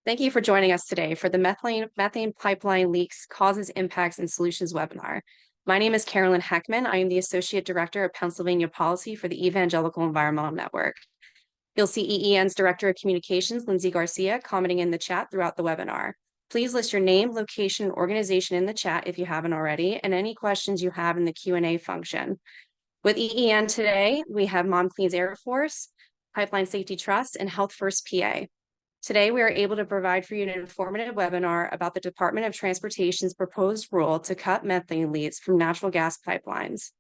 Thank you for joining us today for the methane pipeline leaks, causes, impacts, and solutions webinar. My name is Carolyn Heckman. I am the Associate Director of Pennsylvania Policy for the Evangelical Environmental Network. You'll see EEN's Director of Communications, Lindsay Garcia, commenting in the chat throughout the webinar. Please list your name, location, and organization in the chat if you haven't already, and any questions you have in the Q&A function. With EEN today, we have Mom Cleans Air Force, Pipeline Safety Trust, and Healthfirst PA. Today, we are able to provide for you an informative webinar about the Department of Transportation's proposed rule to cut methane leaks from natural gas pipelines.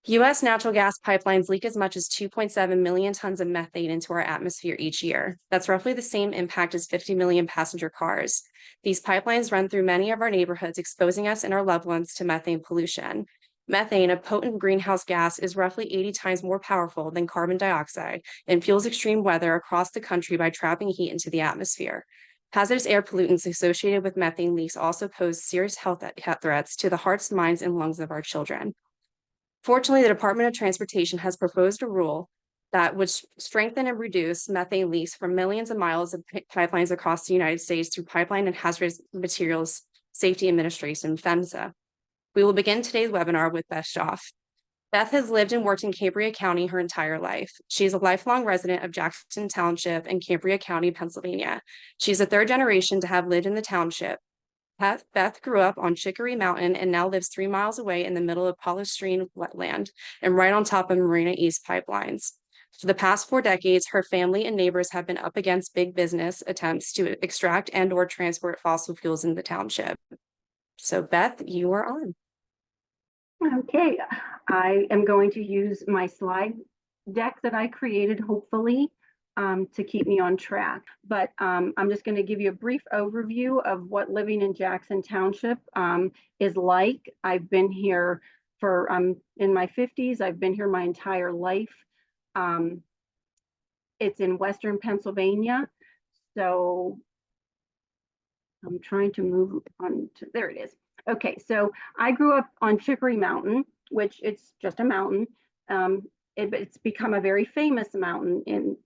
U.S. natural gas pipelines leak as much as 2.7 million tons of methane into our atmosphere each year. That's roughly the same impact as 50 million passenger cars. These pipelines run through many of our neighborhoods, exposing us and our loved ones to methane pollution. Methane, a potent greenhouse gas, is roughly 80 times more powerful than carbon dioxide and fuels extreme weather across the country by trapping heat into the atmosphere. Hazardous air pollutants associated with methane leaks also pose serious health threats to the hearts, minds, and lungs of our children. Fortunately, the Department of Transportation has proposed a rule that would strengthen and reduce methane leaks from millions of miles of pipelines across the United States through Pipeline and Hazardous Materials Safety Administration, PHMSA. We will begin today's webinar with Beth Shoff. Beth has lived and worked in Cambria County her entire life. She is a lifelong resident of Jackson Township in Cambria County, Pennsylvania. She's the third generation to have lived in the township. Beth grew up on Chicory Mountain and now lives 3 miles away in the middle of Polystrene wetland and right on top of Marina East pipelines. For the past 4 decades, her family and neighbors have been up against big business attempts to extract and/or transport fossil fuels in the township. So Beth, you are on. Okay, I am going to use my slide deck that I created, hopefully, to keep me on track. But I'm just going to give you a brief overview of what living in Jackson Township is like. I've been here for, in my 50s. I've been here my entire life. It's in Western Pennsylvania. So I'm trying to move on to, there it is. Okay, so I grew up on Chicory Mountain, which it's just a mountain. It's become a very famous mountain in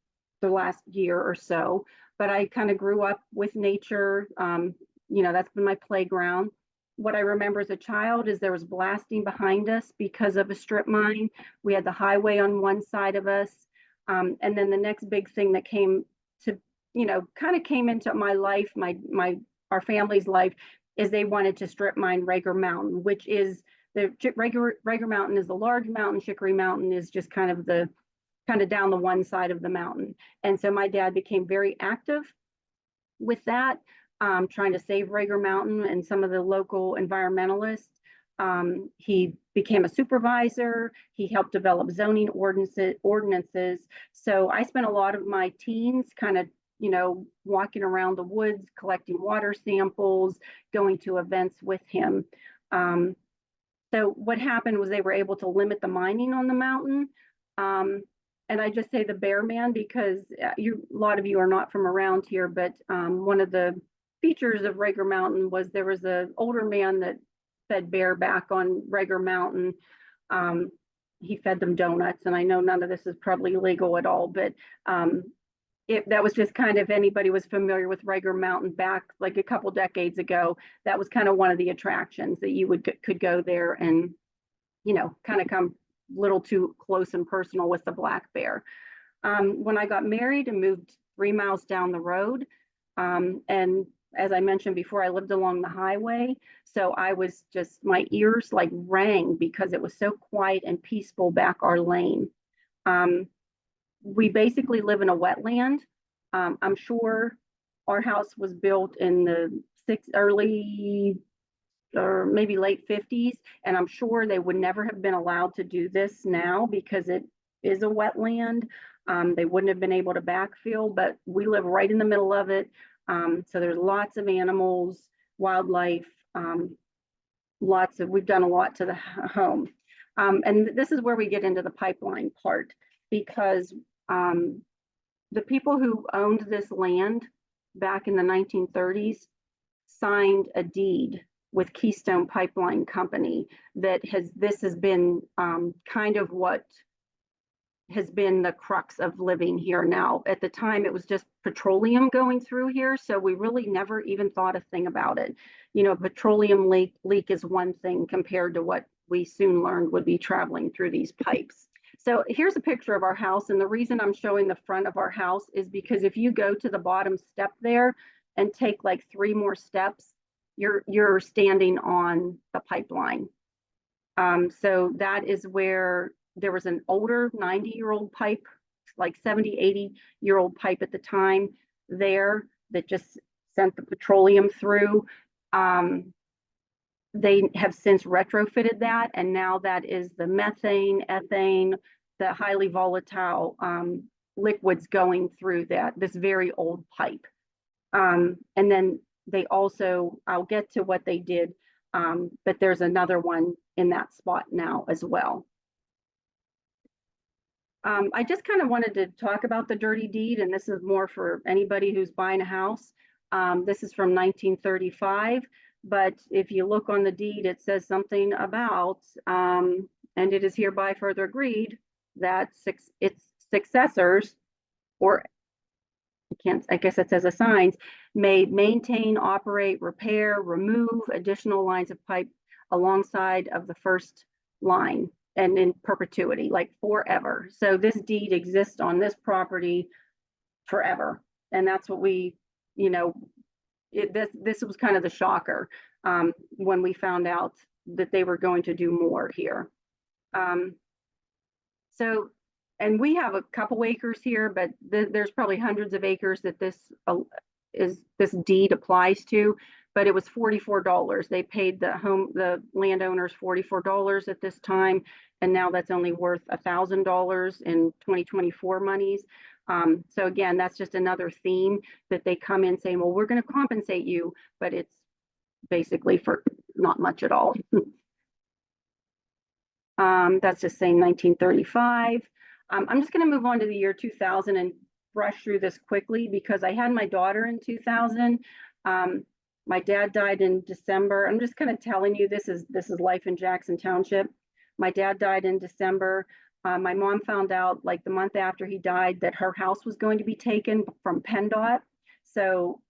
the last year or so, but I kind of grew up with nature. That's been my playground. What I remember as a child is there was blasting behind us because of a strip mine. We had the highway on one side of us. And then the next big thing that came to, kind of came into my life, our family's life, is they wanted to strip mine Rager Mountain, which is Rager Mountain is the large mountain. Chicory Mountain is just kind of down the one side of the mountain. And so my dad became very active with that, trying to save Rager Mountain and some of the local environmentalists. He became a supervisor. He helped develop zoning ordinances. So I spent a lot of my teens kind of walking around the woods, collecting water samples, going to events with him. So what happened was they were able to limit the mining on the mountain. And I just say the bear man because a lot of you are not from around here, but one of the features of Rager Mountain was there was an older man that fed bear back on Rager Mountain. He fed them donuts, and I know none of this is probably legal at all, but that was just kind of, anybody was familiar with Rager Mountain back like a couple decades ago, that was kind of one of the attractions that you could go there and, kind of come a little too close and personal with the black bear. When I got married and moved 3 miles down the road, and as I mentioned before, I lived along the highway. So I was just, my ears like rang because it was so quiet and peaceful back our lane. We basically live in a wetland. I'm sure our house was built in the early or maybe late 50s, and I'm sure they would never have been allowed to do this now because it is a wetland. They wouldn't have been able to backfill, but we live right in the middle of it. So there's lots of animals, wildlife, we've done a lot to the home. And this is where we get into the pipeline part, because the people who owned this land back in the 1930s signed a deed with Keystone Pipeline Company this has been kind of what has been the crux of living here now. At the time, it was just petroleum going through here, so we really never even thought a thing about it. You know, petroleum leak is one thing compared to what we soon learned would be traveling through these pipes. So here's a picture of our house, and the reason I'm showing the front of our house is because if you go to the bottom step there and take like 3 more steps, you're standing on the pipeline. So that is where there was an older 90-year-old pipe, like 70, 80-year-old pipe at the time there that just sent the petroleum through. They have since retrofitted that, and now that is the methane, ethane, the highly volatile liquids going through this very old pipe. And then they also, I'll get to what they did, but there's another one in that spot now as well. I just kind of wanted to talk about the dirty deed, and this is more for anybody who's buying a house. This is from 1935, but if you look on the deed, it says something about, and it is hereby further agreed that its successors, or I guess it says assigns, may maintain, operate, repair, remove additional lines of pipe alongside of the first line and in perpetuity, like forever. So this deed exists on this property forever. And that's what we, you know, this was kind of the shocker when we found out that they were going to do more here. And we have a couple acres here, but there's probably hundreds of acres that this deed applies to. But it was $44. They paid the landowners $44 at this time, and now that's only worth $1,000 in 2024 monies. So again, that's just another theme that they come in saying, well, we're going to compensate you, but it's basically for not much at all. That's just saying 1935. I'm just going to move on to the year 2000 and brush through this quickly because I had my daughter in 2000. My dad died in December. I'm just kind of telling you this is life in Jackson Township. My dad died in December. My mom found out like the month after he died that her house was going to be taken from PennDOT. So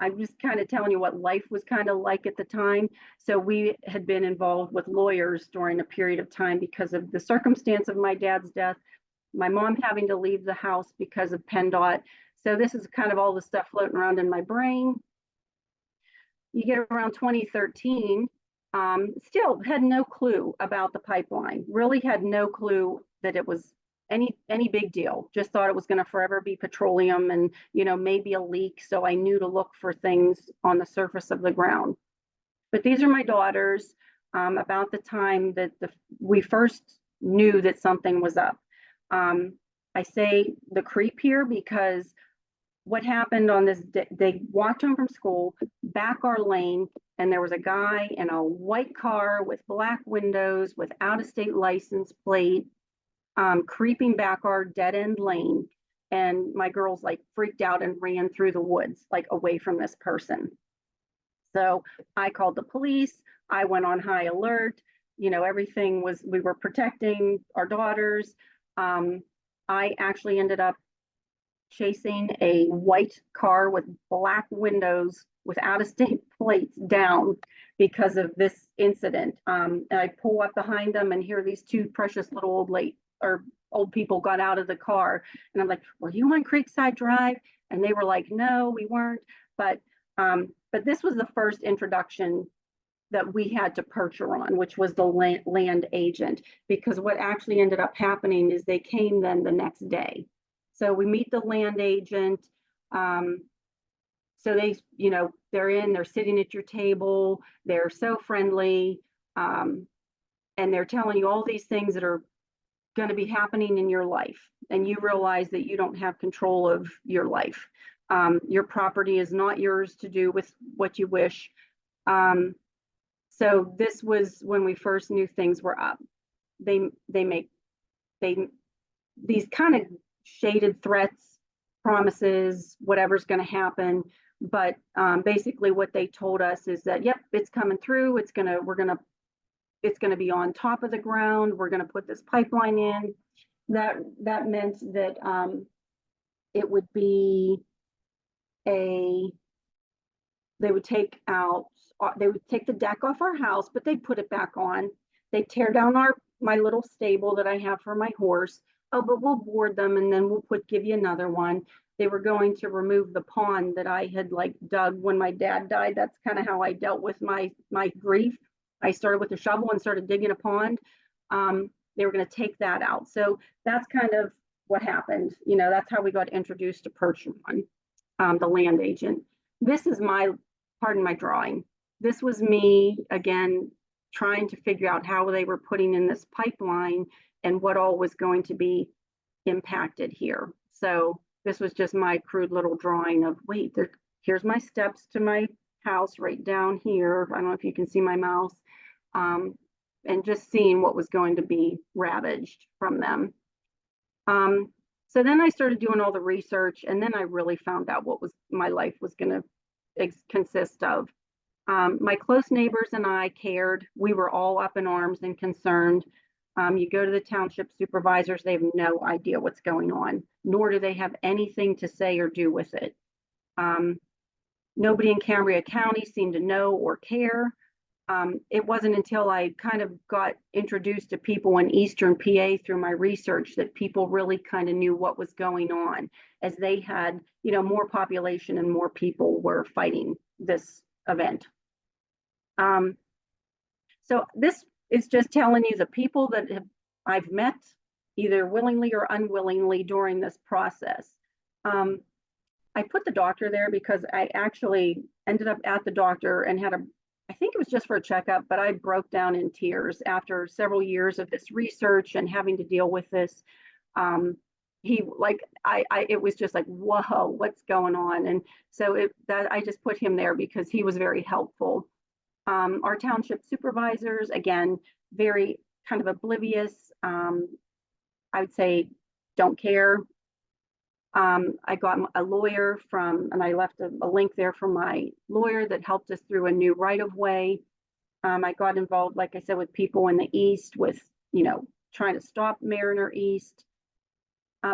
I'm just kind of telling you what life was kind of like at the time. So we had been involved with lawyers during a period of time because of the circumstance of my dad's death, my mom having to leave the house because of PennDOT. So this is kind of all the stuff floating around in my brain. You get around 2013, still had no clue about the pipeline, really had no clue that it was any big deal. Just thought it was going to forever be petroleum and, you know, maybe a leak. So I knew to look for things on the surface of the ground. But these are my daughters about the time that we first knew that something was up. I say the creep here because what happened on this day, they walked home from school, back our lane, and there was a guy in a white car with black windows, with out-of-state license plate, creeping back our dead-end lane. And my girls like freaked out and ran through the woods, like away from this person. So I called the police. I went on high alert. You know, everything was, we were protecting our daughters. I actually ended up chasing a white car with black windows with out-of-state plates down because of this incident. And I pull up behind them and hear these two precious little old people got out of the car. And I'm like, were you on Creekside Drive? And they were like, no, we weren't. But this was the first introduction that we had to percher on, which was the land agent, because what actually ended up happening is they came then the next day. So we meet the land agent. So they, you know, they're sitting at your table. They're so friendly. And they're telling you all these things that are going to be happening in your life. And you realize that you don't have control of your life. Your property is not yours to do with what you wish. So this was when we first knew things were up. They make these kind of shaded threats, promises, whatever's going to happen. But basically what they told us is that, yep, it's coming through. It's going to be on top of the ground. We're going to put this pipeline in. that meant that it would be they would take the deck off our house, but they'd put it back on. They'd tear down my little stable that I have for my horse. Oh, but we'll board them and then we'll give you another one. They were going to remove the pond that I had like dug when my dad died. That's kind of how I dealt with my grief. I started with a shovel and started digging a pond. They were going to take that out. So that's kind of what happened. You know, that's how we got introduced to Percheron, the land agent. This is pardon my drawing. This was me, again, trying to figure out how they were putting in this pipeline and what all was going to be impacted here. So this was just my crude little drawing of, wait, here's my steps to my house right down here. I don't know if you can see my mouse. And just seeing what was going to be ravaged from them. So then I started doing all the research, and then I really found out what my life was going to consist of. My close neighbors and I cared. We were all up in arms and concerned. You go to the township supervisors, they have no idea what's going on, nor do they have anything to say or do with it. Nobody in Cambria County seemed to know or care. It wasn't until I kind of got introduced to people in Eastern PA through my research that people really kind of knew what was going on, as they had, you know, more population and more people were fighting this event. So this is just telling you the people that I've met, either willingly or unwillingly, during this process. I put the doctor there because I actually ended up at the doctor and I think it was just for a checkup, but I broke down in tears after several years of this research and having to deal with this. It was just like, whoa, what's going on? And so I just put him there because he was very helpful. Our township supervisors, again, very kind of oblivious. I would say don't care. I got a lawyer and I left a link there from my lawyer that helped us through a new right-of-way. I got involved, like I said, with people in the East with, you know, trying to stop Mariner East.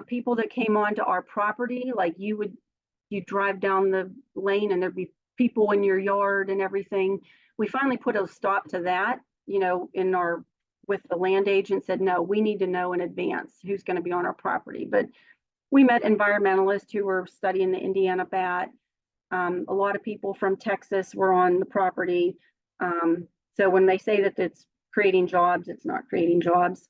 People that came onto our property, like you drive down the lane and there'd be people in your yard and everything. We finally put a stop to that, you know, with the land agent said, no, we need to know in advance who's going to be on our property. But we met environmentalists who were studying the Indiana bat. A lot of people from Texas were on the property. So when they say that it's creating jobs, it's not creating jobs.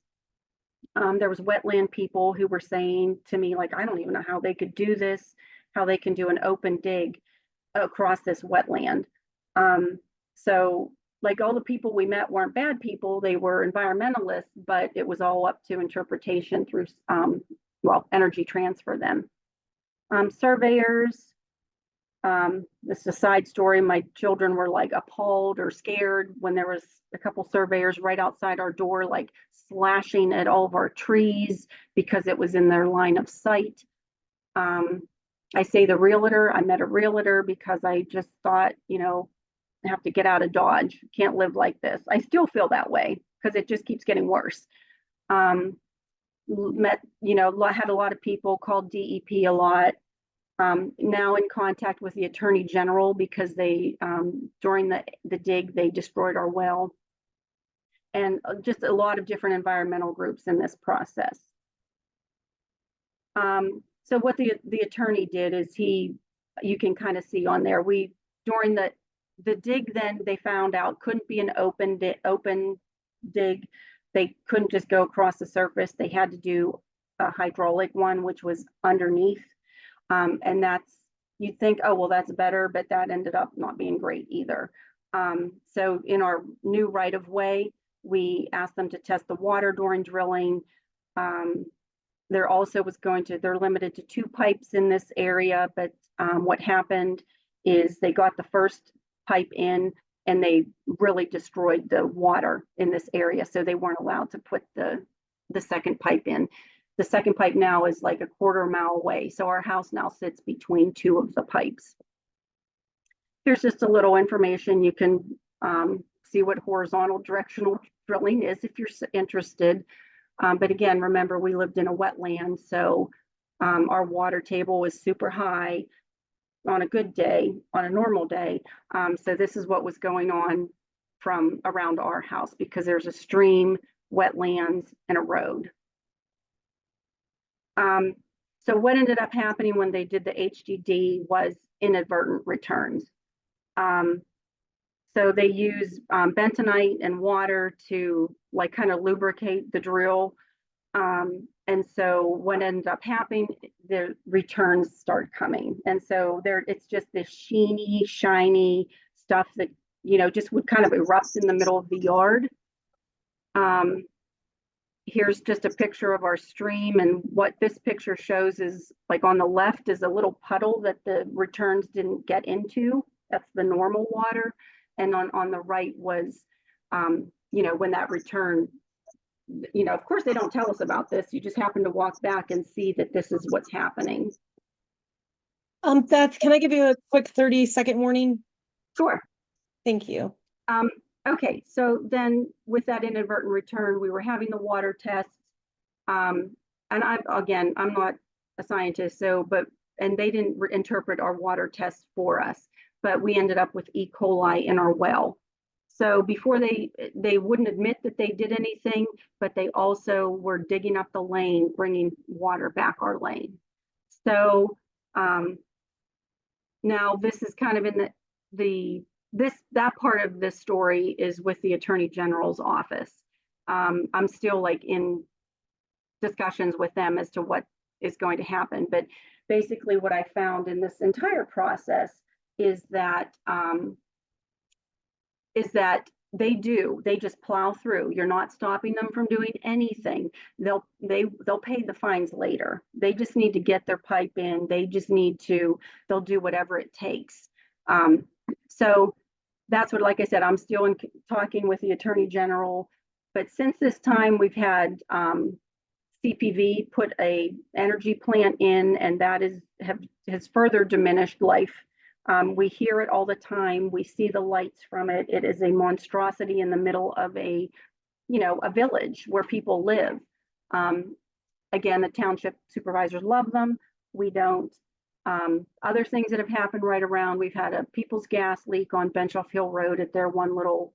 There was wetland people who were saying to me, like, I don't even know how they could do this, how they can do an open dig across this wetland. So like all the people we met weren't bad people, they were environmentalists, but it was all up to interpretation through energy transfer then. Surveyors, this is a side story. My children were like appalled or scared when there was a couple surveyors right outside our door, like slashing at all of our trees because it was in their line of sight. I say the realtor, I met a realtor because I just thought, you know, I have to get out of Dodge. Can't live like this. I still feel that way because it just keeps getting worse. Met, you know, had a lot of people, called DEP a lot. Now in contact with the Attorney General because they, during the dig, they destroyed our well. And just a lot of different environmental groups in this process. So what the attorney did is you can kind of see on there, during the dig, then they found out couldn't be an open dig. They couldn't just go across the surface. They had to do a hydraulic one, which was underneath. And you'd think, oh, well, that's better, but that ended up not being great either. So in our new right-of-way, we asked them to test the water during drilling. There also they're limited to 2 pipes in this area, but what happened is they got the first pipe in and they really destroyed the water in this area. So they weren't allowed to put the second pipe in. The second pipe now is like a quarter mile away. So our house now sits between 2 of the pipes. Here's just a little information. You can see what horizontal directional drilling is if you're interested. But again, remember, we lived in a wetland, so our water table was super high on a good day, on a normal day. So this is what was going on from around our house because there's a stream, wetlands, and a road. So what ended up happening when they did the HDD was inadvertent returns. So they use bentonite and water to like kind of lubricate the drill. And so what ended up happening, the returns start coming. And so it's just this sheeny, shiny stuff that, you know, just would kind of erupt in the middle of the yard. Here's just a picture of our stream. And what this picture shows is like on the left is a little puddle that the returns didn't get into. That's the normal water. And on the right was, you know, when that return, you know, of course they don't tell us about this. You just happen to walk back and see that this is what's happening. Beth, can I give you a quick 30-second warning? Sure. Thank you. Okay, so then with that inadvertent return, we were having the water tests. And I'm not a scientist, and they didn't interpret our water tests for us, but we ended up with E. coli in our well. So before they wouldn't admit that they did anything, but they also were digging up the lane, bringing water back our lane. So now this is kind of in that part of this story is with the Attorney General's office. I'm still like in discussions with them as to what is going to happen. But basically what I found in this entire process is that they just plow through. You're not stopping them from doing anything. They'll pay the fines later. They just need to get their pipe in. They'll do whatever it takes. So that's what, like I said, I'm still talking with the Attorney General. But since this time, we've had CPV put a energy plant in, and that has further diminished life. We hear it all the time. We see the lights from it. It is a monstrosity in the middle of a village where people live. Again, the township supervisors love them. We don't. Other things that have happened right around, we've had a People's Gas leak on Benchoff Hill Road at their one little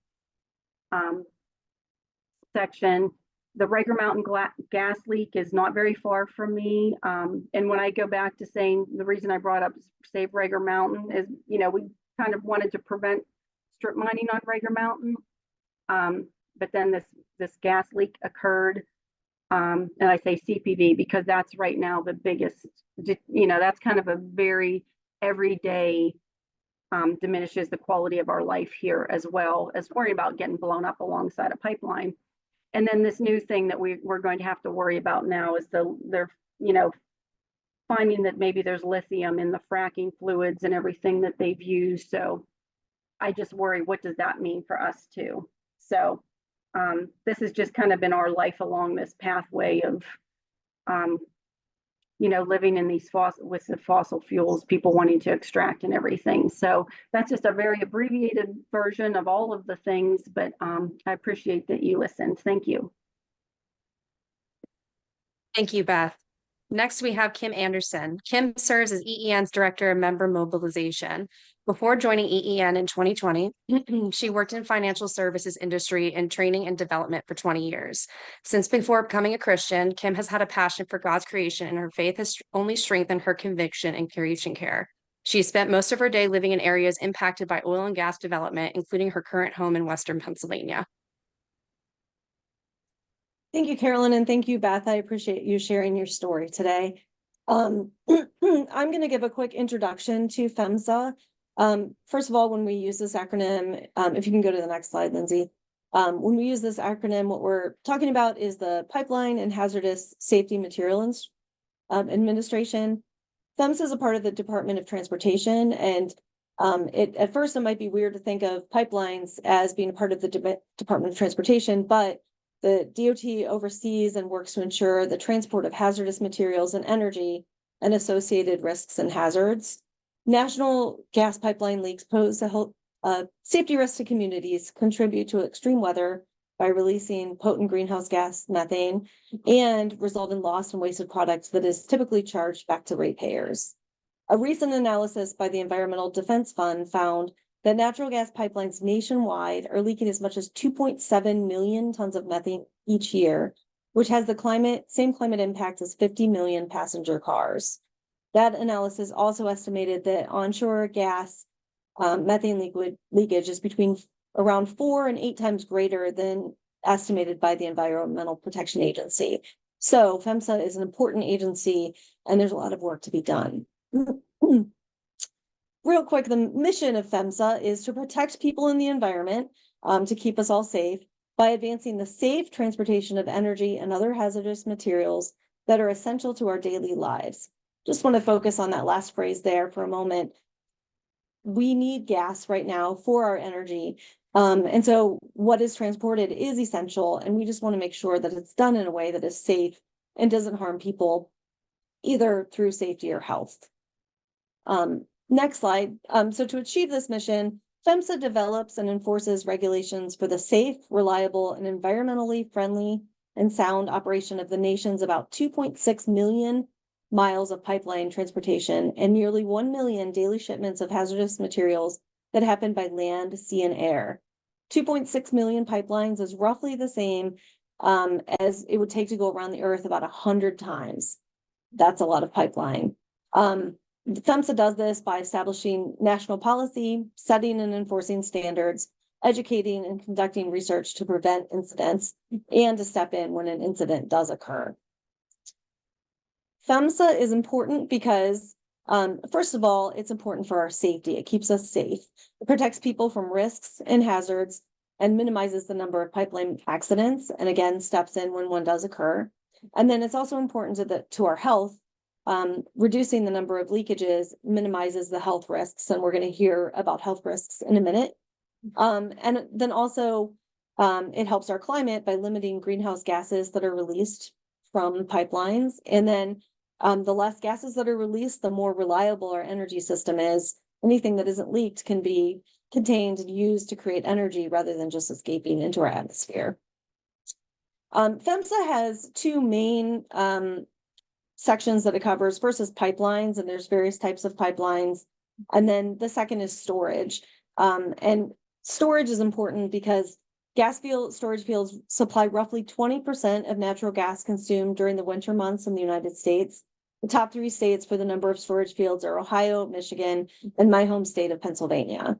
section. The Rager Mountain gas leak is not very far from me. And when I go back to saying the reason I brought up Save Rager Mountain is, we kind of wanted to prevent strip mining on Rager Mountain. But then this gas leak occurred. And I say CPV because that's right now the biggest, that's kind of a very everyday diminishes the quality of our life here, as well as worrying about getting blown up alongside a pipeline. And then this new thing that we're going to have to worry about now is they're finding that maybe there's lithium in the fracking fluids and everything that they've used. So I just worry, what does that mean for us too? So this has just kind of been our life along this pathway of, living in these with the fossil fuels, people wanting to extract and everything. So that's just a very abbreviated version of all of the things, but I appreciate that you listened. Thank you. Thank you, Beth. Next, we have Kim Anderson. Kim serves as EEN's Director of Member Mobilization. Before joining EEN in 2020, she worked in financial services industry in training and development for 20 years. Since before becoming a Christian, Kim has had a passion for God's creation, and her faith has only strengthened her conviction in creation care. She spent most of her day living in areas impacted by oil and gas development, including her current home in Western Pennsylvania. Thank you, Carolyn, and thank you, Beth. I appreciate you sharing your story today. I'm going to give a quick introduction to PHMSA. First of all, when we use this acronym, if you can go to the next slide, Lindsay. When we use this acronym, what we're talking about is the Pipeline and Hazardous Safety Materials Administration. PHMSA is a part of the Department of Transportation, and at first it might be weird to think of pipelines as being a part of the Department of Transportation, but the DOT oversees and works to ensure the transport of hazardous materials and energy and associated risks and hazards. National gas pipeline leaks pose a safety risk to communities, contribute to extreme weather, by releasing potent greenhouse gas methane and result in lost and wasted products that is typically charged back to ratepayers. A recent analysis by the Environmental Defense Fund found that natural gas pipelines nationwide are leaking as much as 2.7 million tons of methane each year, which has the same climate impact as 50 million passenger cars. That analysis also estimated that onshore gas methane leakage is between around 4 and 8 times greater than estimated by the Environmental Protection Agency. So PHMSA is an important agency and there's a lot of work to be done. Real quick, the mission of PHMSA is to protect people in the environment, to keep us all safe by advancing the safe transportation of energy and other hazardous materials that are essential to our daily lives. Just want to focus on that last phrase there for a moment. We need gas right now for our energy. And so what is transported is essential, and we just want to make sure that it's done in a way that is safe and doesn't harm people, either through safety or health. Next slide. So to achieve this mission, PHMSA develops and enforces regulations for the safe, reliable, and environmentally friendly and sound operation of the nation's about 2.6 million miles of pipeline transportation and nearly 1 million daily shipments of hazardous materials that happen by land, sea, and air. 2.6 million pipelines is roughly the same as it would take to go around the earth about 100 times. That's a lot of pipeline. PHMSA does this by establishing national policy, setting and enforcing standards, educating and conducting research to prevent incidents, and to step in when an incident does occur. PHMSA is important because, first of all, it's important for our safety. It keeps us safe. It protects people from risks and hazards and minimizes the number of pipeline accidents, and again, steps in when one does occur. And then it's also important to our health. Reducing the number of leakages minimizes the health risks, and we're going to hear about health risks in a minute. And then also, it helps our climate by limiting greenhouse gases that are released from pipelines. And then the less gases that are released, the more reliable our energy system is. Anything that isn't leaked can be contained and used to create energy rather than just escaping into our atmosphere. PHMSA has two main sections that it covers. First is pipelines, and there's various types of pipelines. And then the second is storage. And storage is important because storage fields supply roughly 20% of natural gas consumed during the winter months in the United States. The top 3 states for the number of storage fields are Ohio, Michigan, and my home state of Pennsylvania.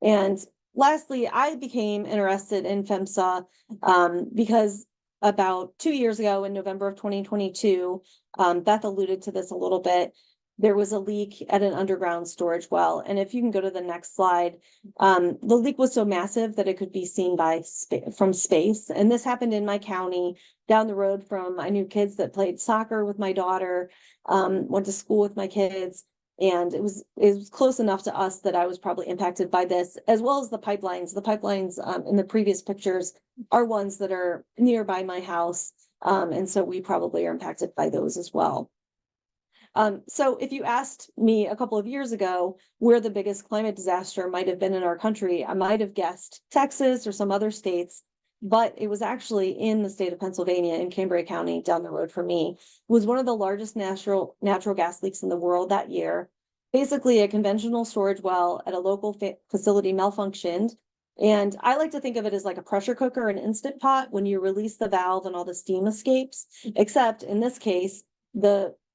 And lastly, I became interested in PHMSA because about 2 years ago in November of 2022, Beth alluded to this a little bit. There was a leak at an underground storage well. And if you can go to the next slide, the leak was so massive that it could be seen from space. And this happened in my county, down the road from, I knew kids that played soccer with my daughter, went to school with my kids. And it was close enough to us that I was probably impacted by this, as well as the pipelines. The pipelines in the previous pictures are ones that are nearby my house. And so we probably are impacted by those as well. So if you asked me a couple of years ago where the biggest climate disaster might have been in our country, I might have guessed Texas or some other states, but it was actually in the state of Pennsylvania in Cambria County down the road from me. It was one of the largest natural gas leaks in the world that year. Basically, a conventional storage well at a local facility malfunctioned. And I like to think of it as like a pressure cooker, an Instant Pot, when you release the valve and all the steam escapes, except in this case,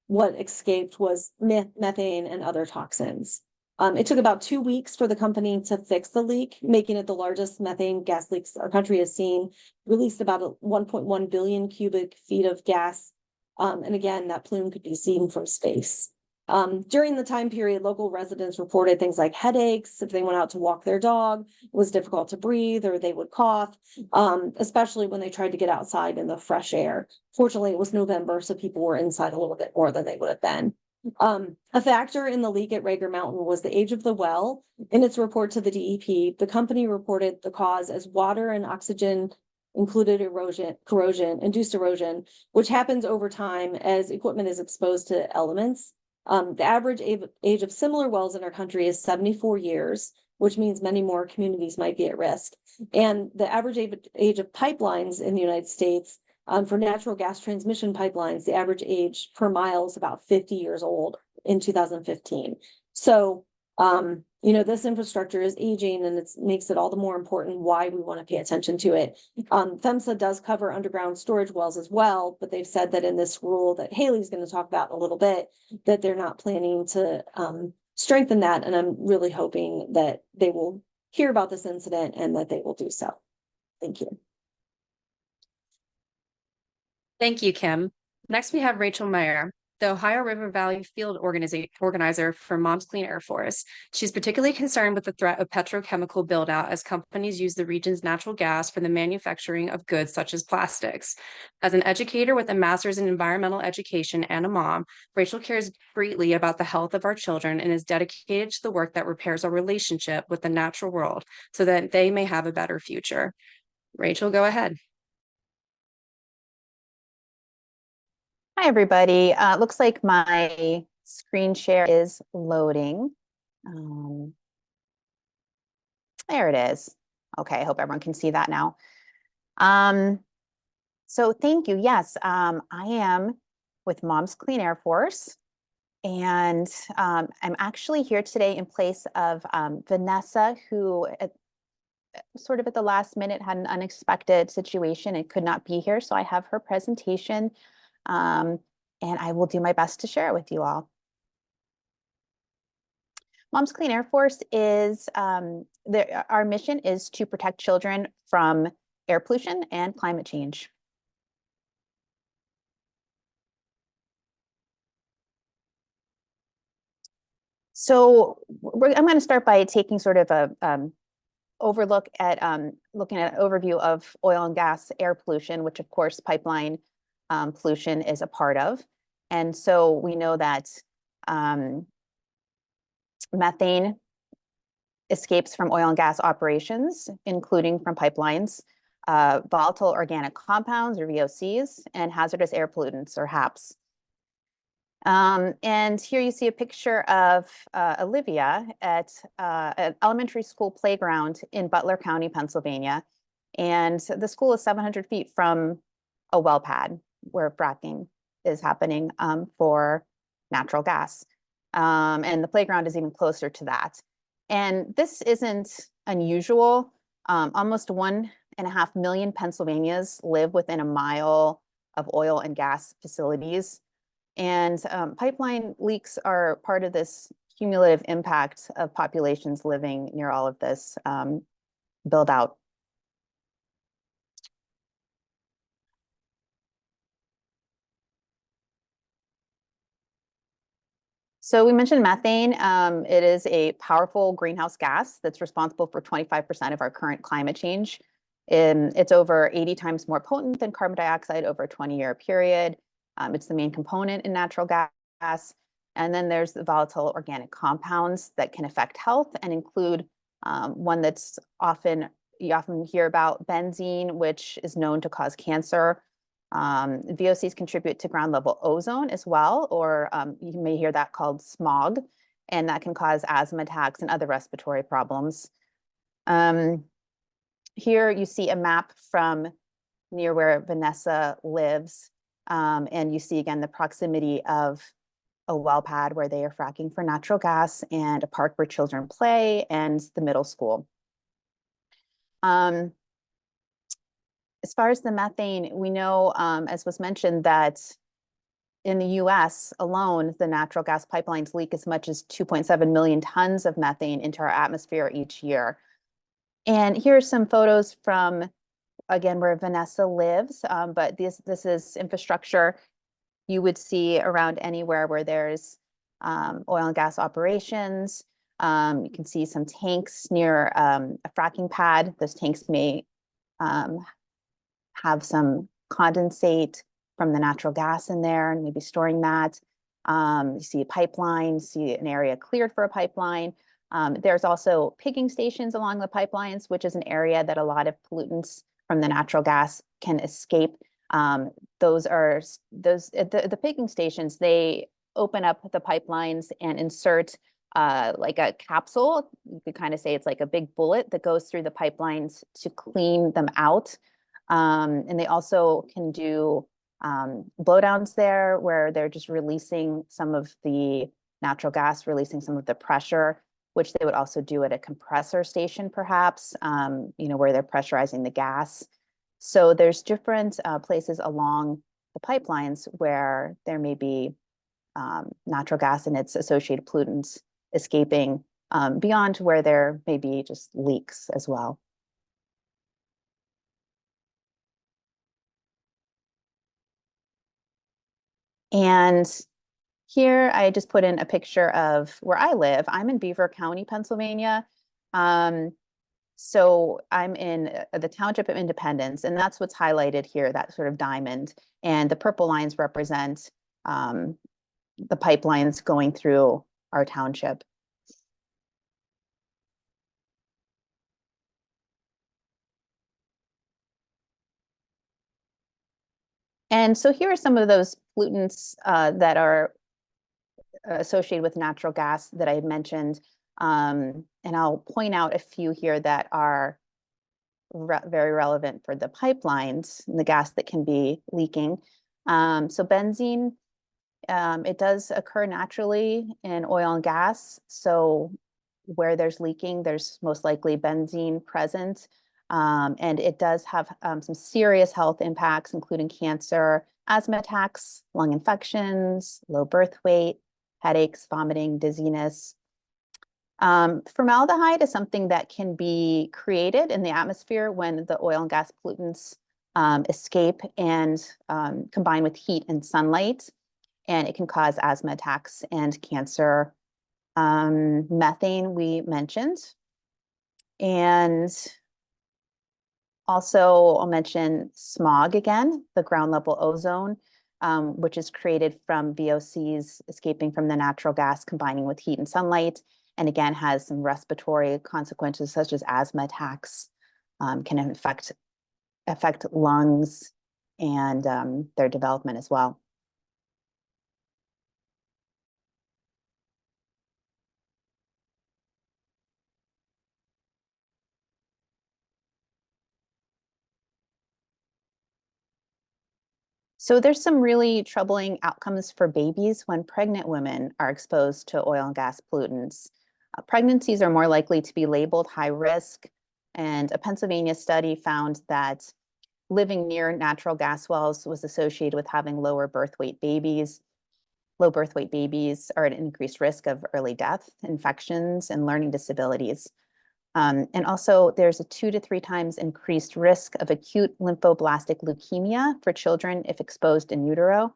what escaped was methane and other toxins. It took about 2 weeks for the company to fix the leak, making it the largest methane gas leaks our country has seen, released about 1.1 billion cubic feet of gas. And again, that plume could be seen from space. During the time period, local residents reported things like headaches. If they went out to walk their dog, it was difficult to breathe, or they would cough, especially when they tried to get outside in the fresh air. Fortunately, it was November, so people were inside a little bit more than they would have been. A factor in the leak at Rager Mountain was the age of the well. In its report to the DEP, the company reported the cause as water and oxygen included induced erosion, which happens over time as equipment is exposed to elements. The average age of similar wells in our country is 74 years. which means many more communities might be at risk. And the average age of pipelines in the United States, for natural gas transmission pipelines, the average age per mile is about 50 years old in 2015. So, you know, this infrastructure is aging, and it makes it all the more important why we want to pay attention to it. PHMSA does cover underground storage wells as well, but they've said that in this rule that Haley's going to talk about in a little bit, that they're not planning to strengthen that. And I'm really hoping that they will hear about this incident and that they will do so. Thank you. Thank you, Kim. Next, we have Rachel Meyer, the Ohio River Valley Field Organizer for Moms Clean Air Force. She's particularly concerned with the threat of petrochemical buildout as companies use the region's natural gas for the manufacturing of goods such as plastics. As an educator with a master's in environmental education and a mom, Rachel cares greatly about the health of our children and is dedicated to the work that repairs our relationship with the natural world so that they may have a better future. Rachel, go ahead. Hi, everybody. Looks like my screen share is loading. There it is. Okay, I hope everyone can see that now. So thank you. Yes, I am with Moms Clean Air Force, and I'm actually here today in place of Vanessa, who sort of at the last minute had an unexpected situation and could not be here. So I have her presentation. And I will do my best to share it with you all. Moms Clean Air Force is, our mission is to protect children from air pollution and climate change. So I'm going to start by taking sort of a overlook at looking at an overview of oil and gas air pollution, which of course pipeline pollution is a part of. And so we know that methane escapes from oil and gas operations, including from pipelines, volatile organic compounds or VOCs, and hazardous air pollutants or HAPs. And here you see a picture of Olivia at an elementary school playground in Butler County, Pennsylvania. And the school is 700 feet from a well pad where fracking is happening for natural gas. And the playground is even closer to that. And this isn't unusual. Almost 1.5 million Pennsylvanians live within a mile of oil and gas facilities. And pipeline leaks are part of this cumulative impact of populations living near all of this build out. So we mentioned methane. It is a powerful greenhouse gas that's responsible for 25% of our current climate change. It's over 80 times more potent than carbon dioxide over a 20-year period. It's the main component in natural gas. And then there's the volatile organic compounds that can affect health and include one that's you often hear about, benzene, which is known to cause cancer. VOCs contribute to ground level ozone as well, or you may hear that called smog, and that can cause asthma attacks and other respiratory problems. Here you see a map from near where Vanessa lives, and you see again the proximity of a well pad where they are fracking for natural gas, and a park where children play, and the middle school. As far as the methane, we know, as was mentioned, that in the US alone, the natural gas pipelines leak as much as 2.7 million tons of methane into our atmosphere each year. And here are some photos from, again, where Vanessa lives, but this is infrastructure you would see around anywhere where there's oil and gas operations. You can see some tanks near a fracking pad. Those tanks may have some condensate from the natural gas in there and maybe storing that. You see a pipeline, see an area cleared for a pipeline. There's also pigging stations along the pipelines, which is an area that a lot of pollutants from the natural gas can escape. The pigging stations, they open up the pipelines and insert like a capsule. You could kind of say it's like a big bullet that goes through the pipelines to clean them out. And they also can do blowdowns there where they're just releasing some of the natural gas, releasing some of the pressure, which they would also do at a compressor station, perhaps, where they're pressurizing the gas. So there's different places along the pipelines where there may be natural gas and its associated pollutants escaping beyond where there may be just leaks as well. And here I just put in a picture of where I live. I'm in Beaver County, Pennsylvania. So I'm in the Township of Independence, and that's what's highlighted here, that sort of diamond. And the purple lines represent the pipelines going through our township. And so here are some of those pollutants that are associated with natural gas that I had mentioned. And I'll point out a few here that are very relevant for the pipelines and the gas that can be leaking. So benzene, it does occur naturally in oil and gas. So where there's leaking, there's most likely benzene present. And it does have some serious health impacts, including cancer, asthma attacks, lung infections, low birth weight, headaches, vomiting, dizziness. Formaldehyde is something that can be created in the atmosphere when the oil and gas pollutants escape and combine with heat and sunlight, and it can cause asthma attacks and cancer. Methane we mentioned, and also I'll mention smog again, the ground level ozone, which is created from VOCs escaping from the natural gas combining with heat and sunlight, and again has some respiratory consequences such as asthma attacks, can affect lungs and their development as well. So there's some really troubling outcomes for babies when pregnant women are exposed to oil and gas pollutants. Pregnancies are more likely to be labeled high risk, and a Pennsylvania study found that living near natural gas wells was associated with having lower birth weight babies. Low birth weight babies are at an increased risk of early death, infections, and learning disabilities. And also there's a 2 to 3 times increased risk of acute lymphoblastic leukemia for children if exposed in utero.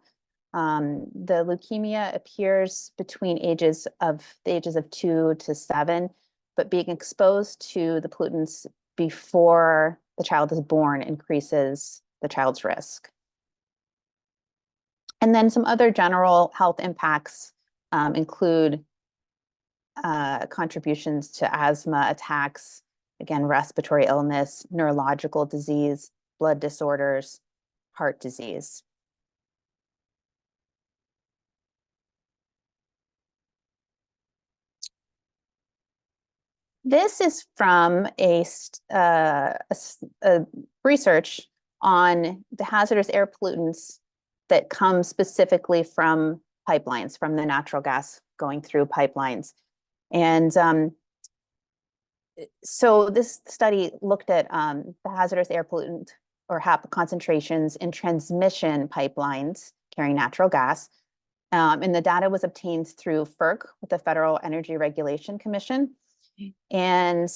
The leukemia appears between the ages of 2 to 7, but being exposed to the pollutants before the child is born increases the child's risk. And then some other general health impacts include contributions to asthma attacks, again, respiratory illness, neurological disease, blood disorders, heart disease. This is from a research on the hazardous air pollutants that come specifically from pipelines, from the natural gas going through pipelines. And so this study looked at the hazardous air pollutant or HAP concentrations in transmission pipelines carrying natural gas. And the data was obtained through FERC, with the Federal Energy Regulation Commission. And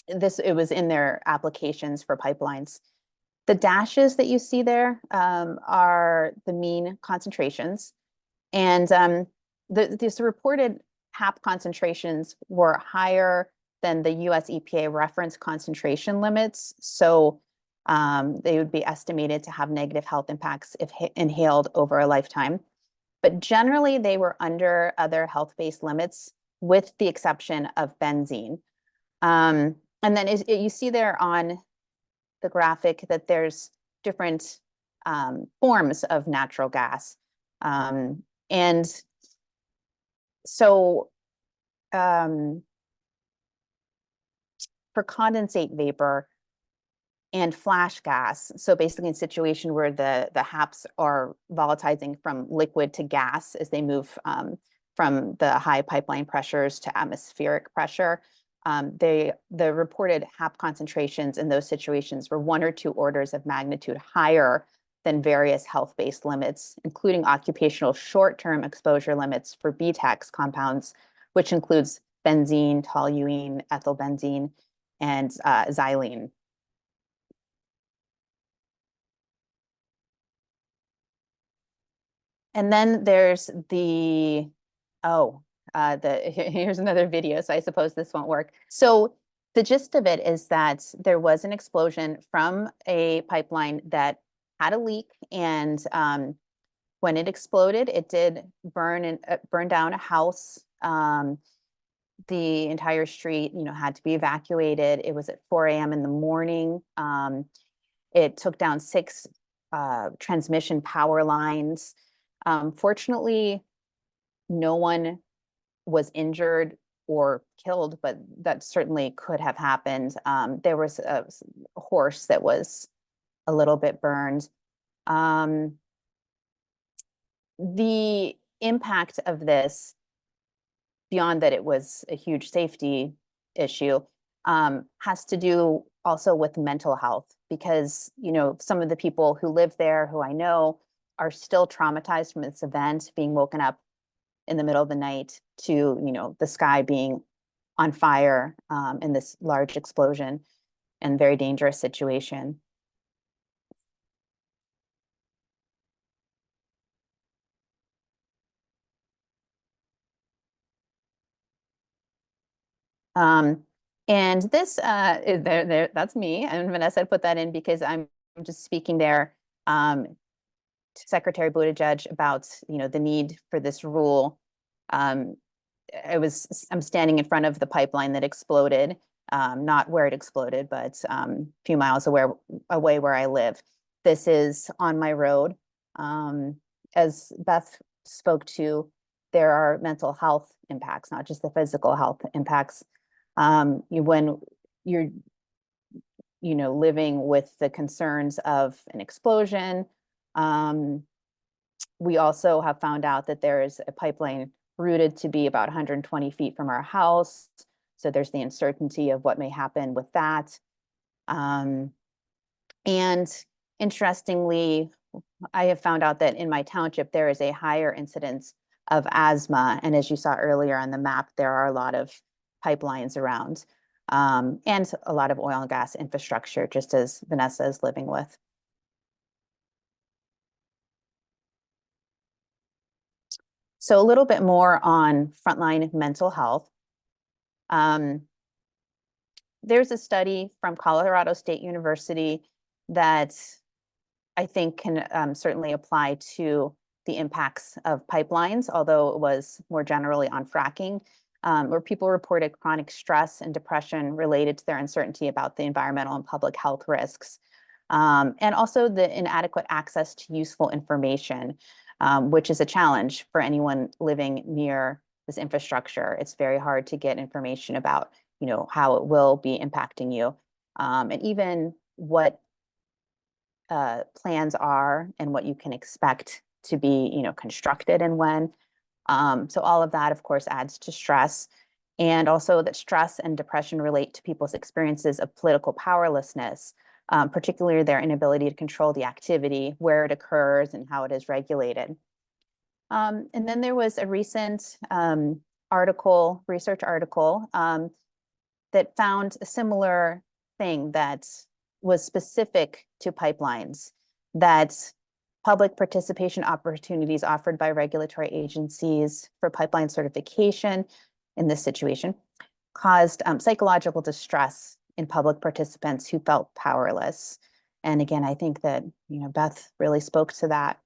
it was in their applications for pipelines. The dashes that you see there are the mean concentrations. And these reported HAP concentrations were higher than the US EPA reference concentration limits. So they would be estimated to have negative health impacts if inhaled over a lifetime. But generally, they were under other health-based limits, with the exception of benzene. And then you see there on the graphic that there's different forms of natural gas. And So for condensate vapor and flash gas, so basically a situation where the HAPs are volatilizing from liquid to gas as they move from the high pipeline pressures to atmospheric pressure. The reported HAP concentrations in those situations were 1 or 2 orders of magnitude higher than various health-based limits, including occupational short-term exposure limits for BTEX compounds, which includes benzene, toluene, ethylbenzene, and xylene. And then there's the, here's another video, so I suppose this won't work. So the gist of it is that there was an explosion from a pipeline that had a leak, and when it exploded, it did burn down a house. The entire street, had to be evacuated. It was at 4 a.m. in the morning. It took down 6 transmission power lines. Fortunately, no one was injured or killed, but that certainly could have happened. There was a horse that was a little bit burned. The impact of this, beyond that it was a huge safety issue, has to do also with mental health, because, some of the people who live there, who I know, are still traumatized from this event, being woken up in the middle of the night to, the sky being on fire in this large explosion and very dangerous situation. And this that's me, and Vanessa put that in because I'm just speaking there to Secretary Buttigieg about the need for this rule. I'm standing in front of the pipeline that exploded, not where it exploded, but a few miles away where I live. This is on my road. As Beth spoke to, there are mental health impacts, not just the physical health impacts. When you're living with the concerns of an explosion, we also have found out that there is a pipeline routed to be about 120 feet from our house. So there's the uncertainty of what may happen with that. And interestingly, I have found out that in my township, there is a higher incidence of asthma. And as you saw earlier on the map, there are a lot of pipelines around, and a lot of oil and gas infrastructure, just as Vanessa is living with. So a little bit more on frontline mental health. There's a study from Colorado State University that I think can certainly apply to the impacts of pipelines, although it was more generally on fracking, where people reported chronic stress and depression related to their uncertainty about the environmental and public health risks, and also the inadequate access to useful information, which is a challenge for anyone living near this infrastructure. It's very hard to get information about, how it will be impacting you, and even what plans are and what you can expect to be, constructed and when. So all of that, of course, adds to stress. And also that stress and depression relate to people's experiences of political powerlessness, particularly their inability to control the activity, where it occurs, and how it is regulated. And then there was a recent research article that found a similar thing that was specific to pipelines, that public participation opportunities offered by regulatory agencies for pipeline certification in this situation caused psychological distress in public participants who felt powerless. And again, I think that, Beth really spoke to that.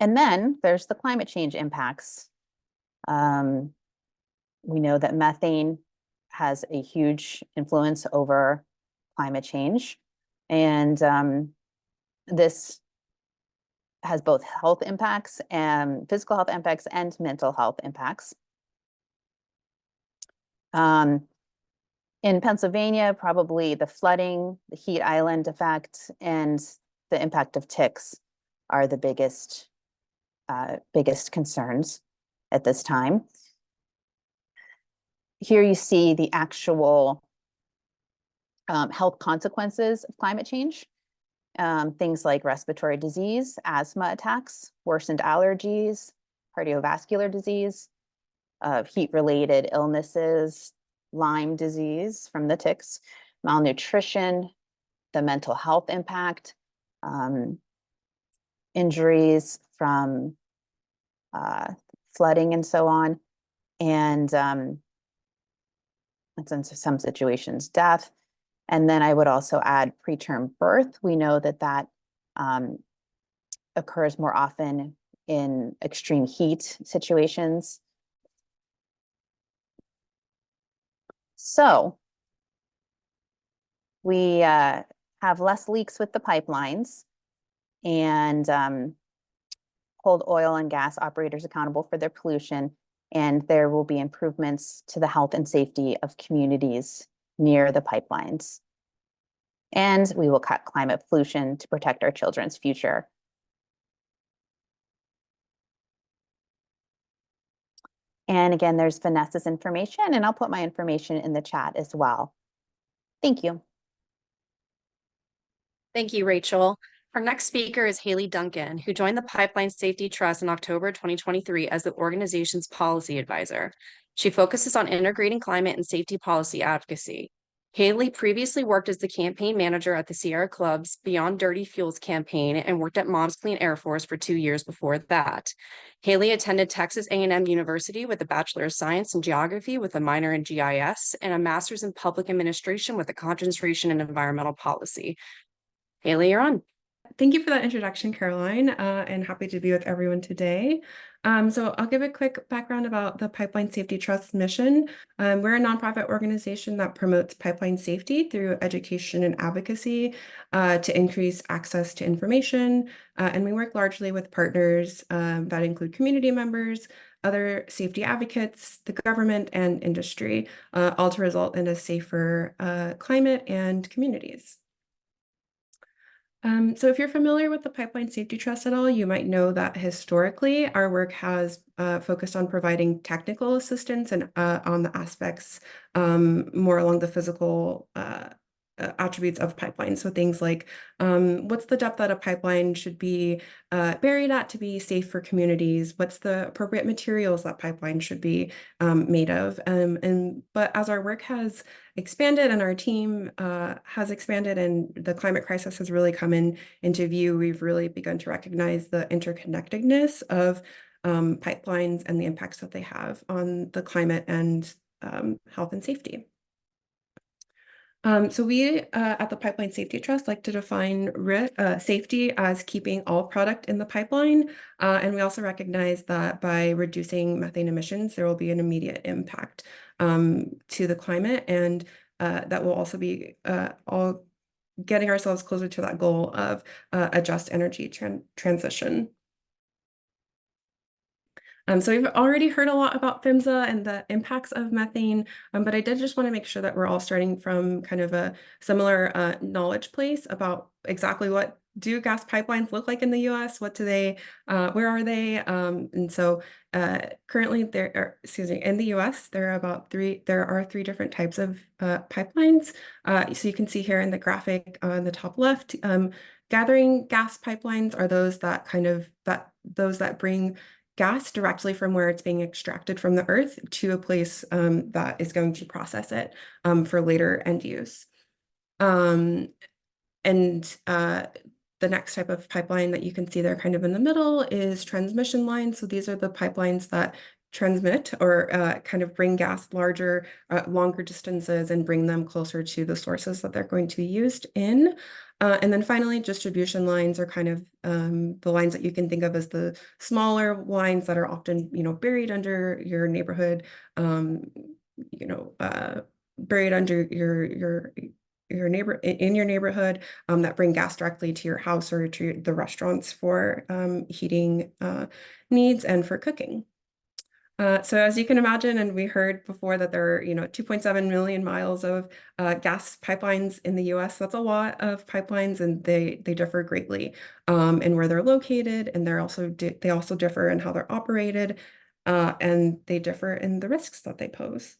And then there's the climate change impacts. We know that methane has a huge influence over climate change. And this has both health impacts and physical health impacts and mental health impacts. In Pennsylvania, probably the flooding, the heat island effect, and the impact of ticks are the biggest concerns at this time. Here you see the actual health consequences of climate change. Things like respiratory disease, asthma attacks, worsened allergies, cardiovascular disease, heat-related illnesses, Lyme disease from the ticks, malnutrition, the mental health impact, injuries from flooding and so on, and in some situations, death. And then I would also add preterm birth. We know that occurs more often in extreme heat situations. So we have less leaks with the pipelines and hold oil and gas operators accountable for their pollution. And there will be improvements to the health and safety of communities near the pipelines. And we will cut climate pollution to protect our children's future. And again, there's Vanessa's information, and I'll put my information in the chat as well. Thank you. Thank you, Rachel. Our next speaker is Haley Duncan, who joined the Pipeline Safety Trust in October 2023 as the organization's policy advisor. She focuses on integrating climate and safety policy advocacy. Haley previously worked as the campaign manager at the Sierra Club's Beyond Dirty Fuels campaign and worked at Mom's Clean Air Force for 2 years before that. Haley attended Texas A&M University with a Bachelor of Science in Geography with a minor in GIS and a Master's in Public Administration with a concentration in Environmental Policy. Haley, you're on. Thank you for that introduction, Caroline, and happy to be with everyone today. So I'll give a quick background about the Pipeline Safety Trust's mission. We're a nonprofit organization that promotes pipeline safety through education and advocacy to increase access to information. And we work largely with partners that include community members, other safety advocates, the government, and industry, all to result in a safer climate and communities. So if you're familiar with the Pipeline Safety Trust at all, you might know that historically our work has focused on providing technical assistance and on the aspects more along the physical attributes of pipelines. So things like what's the depth that a pipeline should be buried at to be safe for communities? What's the appropriate materials that pipelines should be made of? But as our work has expanded and our team has expanded and the climate crisis has really come into view, we've really begun to recognize the interconnectedness of pipelines and the impacts that they have on the climate and health and safety. So we at the Pipeline Safety Trust like to define safety as keeping all product in the pipeline. And we also recognize that by reducing methane emissions, there will be an immediate impact to the climate. And that will also be all getting ourselves closer to that goal of a just energy transition. So we've already heard a lot about PHMSA and the impacts of methane, but I did just want to make sure that we're all starting from kind of a similar knowledge place about exactly what do gas pipelines look like in the U.S. What do they, where are they? And so currently in the U.S. there are three different types of pipelines. So you can see here in the graphic on the top left, gathering gas pipelines are those that bring gas directly from where it's being extracted from the earth to a place that is going to process it for later end use. And the next type of pipeline that you can see there kind of in the middle is transmission lines. So these are the pipelines that transmit or kind of bring gas longer distances and bring them closer to the sources that they're going to be used in. And then finally, distribution lines are kind of the lines that you can think of as the smaller lines that are often, buried under your neighborhood, buried under your in your neighborhood that bring gas directly to your house or to the restaurants for heating needs and for cooking. So as you can imagine, and we heard before that there are 2.7 million miles of gas pipelines in the U.S. That's a lot of pipelines, and they differ greatly in where they're located, and they also differ in how they're operated, and they differ in the risks that they pose.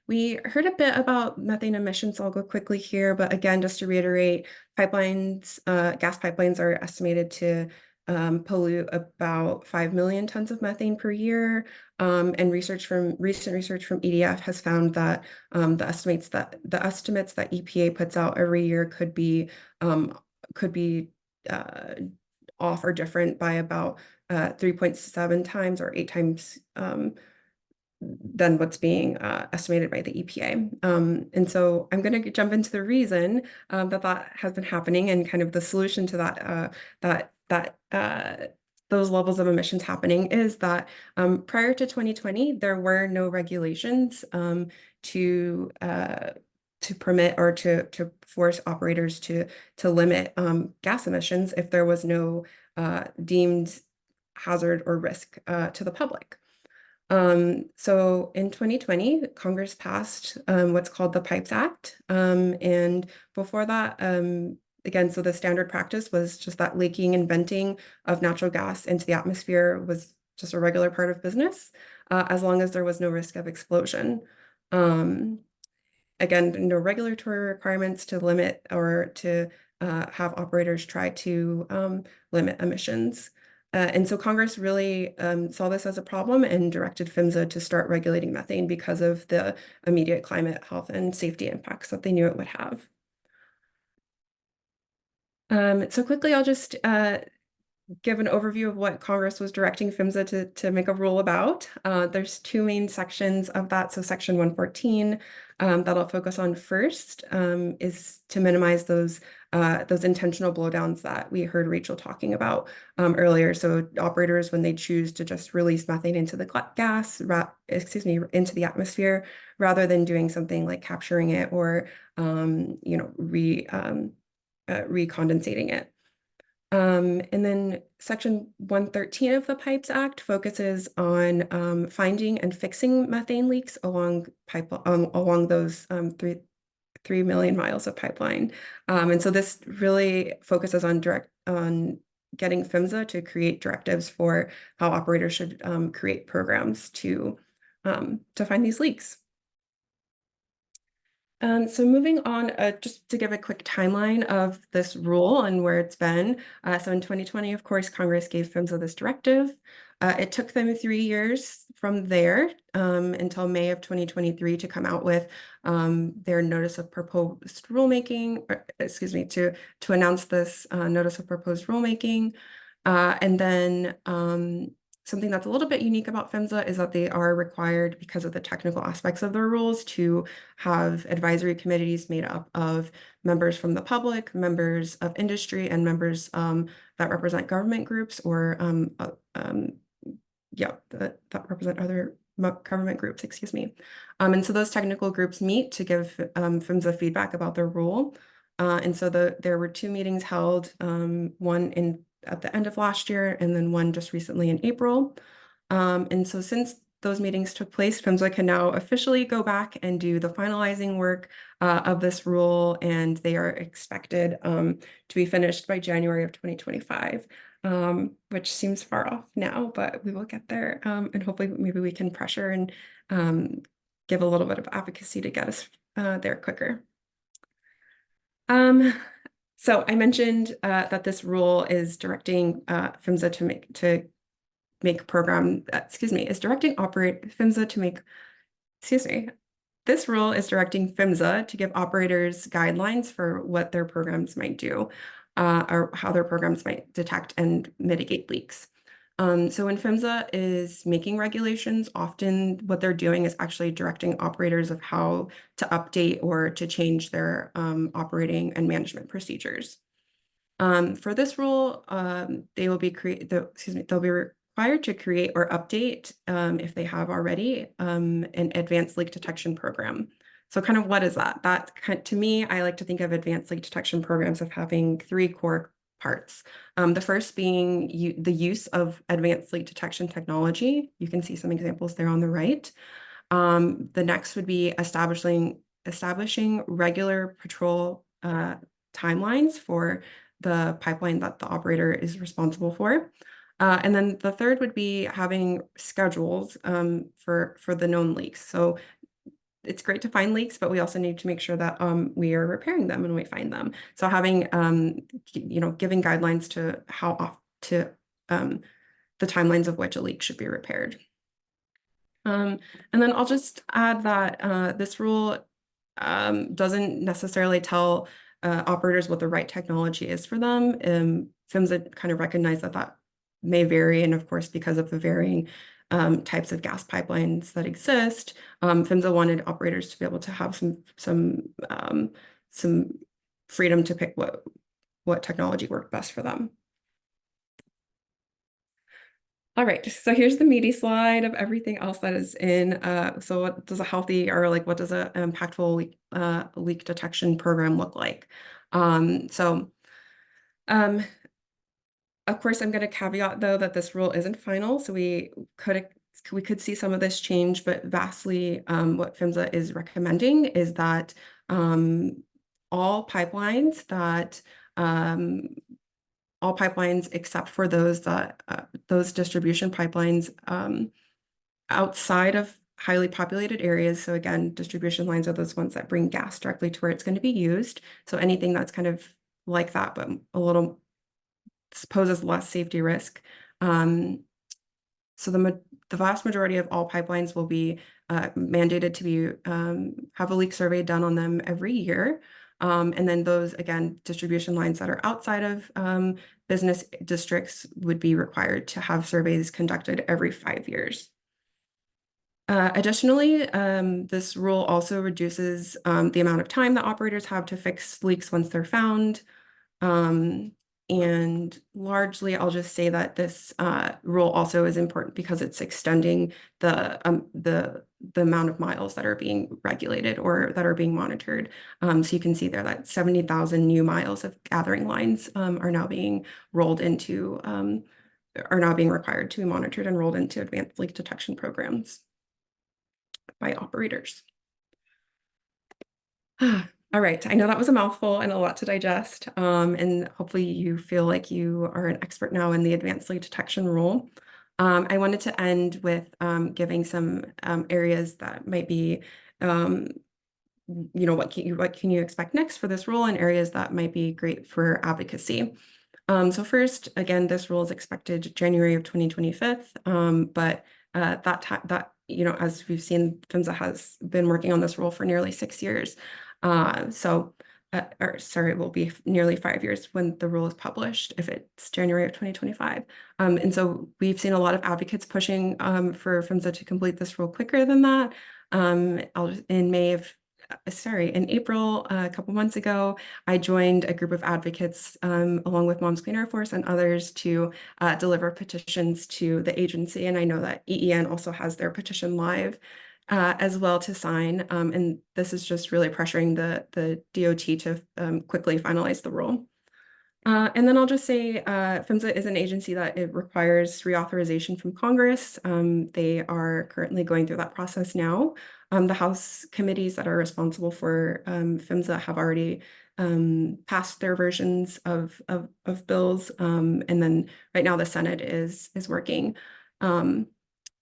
We heard a bit about methane emissions, so I'll go quickly here, but again, just to reiterate, gas pipelines are estimated to pollute about 5 million tons of methane per year. And recent research from EDF has found that the estimates that EPA puts out every year could be off or different by about 3.7 times or 8 times than what's being estimated by the EPA. And so I'm going to jump into the reason that has been happening and kind of the solution to those levels of emissions happening is that prior to 2020, there were no regulations to permit or to force operators to limit gas emissions if there was no deemed hazard or risk to the public. So in 2020, Congress passed what's called the Pipes Act. And before that, again, so the standard practice was just that leaking and venting of natural gas into the atmosphere was just a regular part of business, as long as there was no risk of explosion. Again, no regulatory requirements to limit or to have operators try to limit emissions. And so Congress really saw this as a problem and directed PHMSA to start regulating methane because of the immediate climate, health, and safety impacts that they knew it would have. So quickly, I'll just give an overview of what Congress was directing PHMSA to make a rule about. There's 2 main sections of that. So Section 114 that I'll focus on first is to minimize those intentional blowdowns that we heard Rachel talking about earlier. So operators, when they choose to just release methane into the into the atmosphere, rather than doing something like capturing it or recondensating it. And then Section 113 of the Pipes Act focuses on finding and fixing methane leaks along those 3 million miles of pipeline. And so this really focuses on getting PHMSA to create directives for how operators should create programs to find these leaks. So moving on, just to give a quick timeline of this rule and where it's been. So in 2020, of course, Congress gave PHMSA this directive. It took them 3 years from there until May of 2023 to come out with their notice of proposed rulemaking, to announce this notice of proposed rulemaking. And then something that's a little bit unique about PHMSA is that they are required, because of the technical aspects of their rules, to have advisory committees made up of members from the public, members of industry, and members that represent government groups or that represent other government groups, excuse me. And so those technical groups meet to give PHMSA feedback about their rule. And so there were 2 meetings held, one at the end of last year, and then one just recently in April. And so since those meetings took place, PHMSA can now officially go back and do the finalizing work of this rule, and they are expected to be finished by January of 2025, which seems far off now, but we will get there. And hopefully maybe we can pressure and give a little bit of advocacy to get us there quicker. So I mentioned that this rule is directing PHMSA This rule is directing PHMSA to give operators guidelines for what their programs might do, or how their programs might detect and mitigate leaks. So when PHMSA is making regulations, often what they're doing is actually directing operators of how to update or to change their operating and management procedures. For this rule, they'll be required to create or update, if they have already, an advanced leak detection program. So kind of what is that? To me, I like to think of advanced leak detection programs of having 3 core parts. The first being the use of advanced leak detection technology. You can see some examples there on the right. The next would be establishing regular patrol timelines for the pipeline that the operator is responsible for. And then the third would be having schedules for the known leaks. So it's great to find leaks, but we also need to make sure that we are repairing them when we find them. So having giving guidelines to how off to the timelines of which a leak should be repaired. And then I'll just add that this rule doesn't necessarily tell operators what the right technology is for them. PHMSA kind of recognize that may vary, and of course, because of the varying types of gas pipelines that exist, PHMSA wanted operators to be able to have some freedom to pick what technology worked best for them. All right, so here's the meaty slide of everything else that is in. So what does a healthy, or like what does an impactful leak detection program look like? Of course, I'm going to caveat though that this rule isn't final, so we could see some of this change, but vastly what PHMSA is recommending is that all pipelines except for those distribution pipelines outside of highly populated areas. So again, distribution lines are those ones that bring gas directly to where it's going to be used. So anything that's kind of like that, but a little poses less safety risk. So the vast majority of all pipelines will be mandated to be have a leak survey done on them every year. And then those, again, distribution lines that are outside of business districts would be required to have surveys conducted every 5 years. Additionally, this rule also reduces the amount of time that operators have to fix leaks once they're found. And largely, I'll just say that this rule also is important because it's extending the amount of miles that are being regulated or that are being monitored. So you can see there that 70,000 new miles of gathering lines are now being rolled into, are now being required to be monitored and rolled into advanced leak detection programs by operators. All right, I know that was a mouthful and a lot to digest, and hopefully you feel like you are an expert now in the advanced leak detection rule. I wanted to end with giving some areas that might be, what can you expect next for this rule, and areas that might be great for advocacy. So first, again, this rule is expected January of 2025, but as we've seen, PHMSA has been working on this rule for nearly 6 years. It will be nearly 5 years when the rule is published, if it's January of 2025. And so we've seen a lot of advocates pushing for PHMSA to complete this rule quicker than that. In April, a couple months ago, I joined a group of advocates along with Moms Clean Air Force and others to deliver petitions to the agency. And I know that EEN also has their petition live as well to sign. And this is just really pressuring the DOT to quickly finalize the rule. And then I'll just say PHMSA is an agency that it requires reauthorization from Congress. They are currently going through that process now. The House committees that are responsible for PHMSA have already passed their versions of bills. And then right now the Senate is working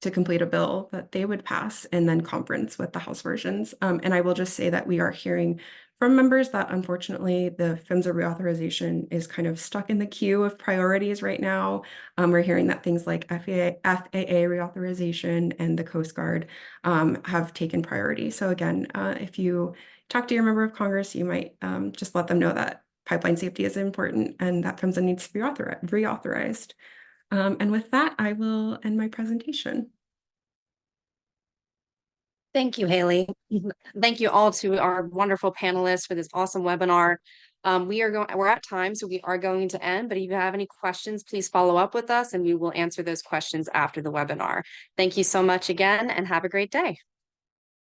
to complete a bill that they would pass and then conference with the House versions. And I will just say that we are hearing from members that unfortunately the PHMSA reauthorization is kind of stuck in the queue of priorities right now. We're hearing that things like FAA reauthorization and the Coast Guard have taken priority. So again, if you talk to your member of Congress, you might just let them know that pipeline safety is important and that PHMSA needs to be reauthorized. And with that, I will end my presentation. Thank you, Haley. Thank you all to our wonderful panelists for this awesome webinar. We're at time, so we are going to end, but if you have any questions, please follow up with us and we will answer those questions after the webinar. Thank you so much again and have a great day.